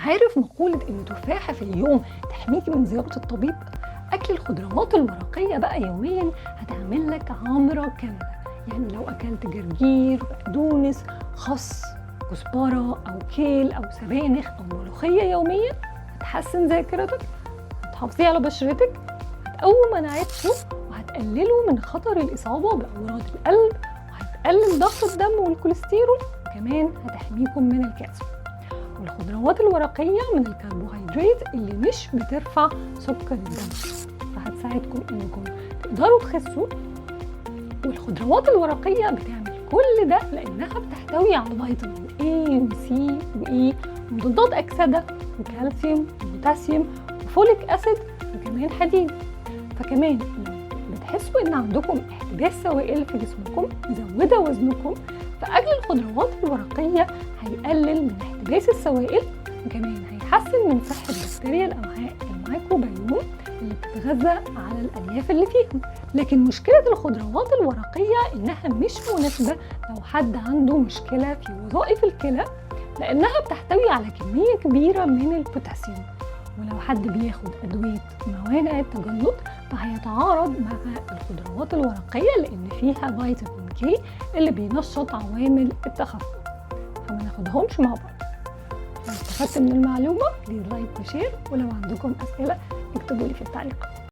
عارف مقولة إن تفاحة في اليوم تحميكي من زيارة الطبيب؟ أكل الخضروات الورقية بقى يوميا هتعمل لك عمرة كاملة. يعني لو أكلت جرجير، بقدونس، خس، كزبرة أو كيل أو سبانخ أو ملوخية يوميا هتحسن ذاكرتك، هتحافظي على بشرتك، هتقوي مناعتكم، وهتقللوا من خطر الإصابة بأمراض القلب، وهتقلل ضغط الدم والكوليسترول، وكمان هتحميكم من الكانسر. والخضروات الورقية من الكربوهيدرات اللي مش بترفع سكر الدم، فهتساعدكم انكم تقدروا تخسوا. والخضروات الورقية بتعمل كل ده لانها بتحتوي على فيتامين A و C و E ومضادات أكسدة وكالسيوم وبوتاسيوم وفوليك أسيد وكمان حديد. فكمان لو بتحسوا ان عندكم احتباس سوائل في جسمكم مزودة وزنكم، فأكل الخضروات الورقية هيقلل من احتباس السوائل، وكمان هيحسن من صحة بكتيريا الأمعاء الميكروبيوم اللي بتتغذى على الألياف اللي فيهم. لكن مشكلة الخضروات الورقية إنها مش مناسبة لو حد عنده مشكلة في وظائف الكلى، لأنها بتحتوي على كمية كبيرة من البوتاسيوم. ولو حد بياخد أدوية موانع التجلط فهيتعارض مع الخضروات الورقية لأن فيها فيتامين كي اللي بينشط عوامل التخثر، فما ناخدهمش مع بعض. لو استفدت من المعلومة بليز لايك وشير، ولو عندكم أسئلة اكتبوا لي في التعليقات.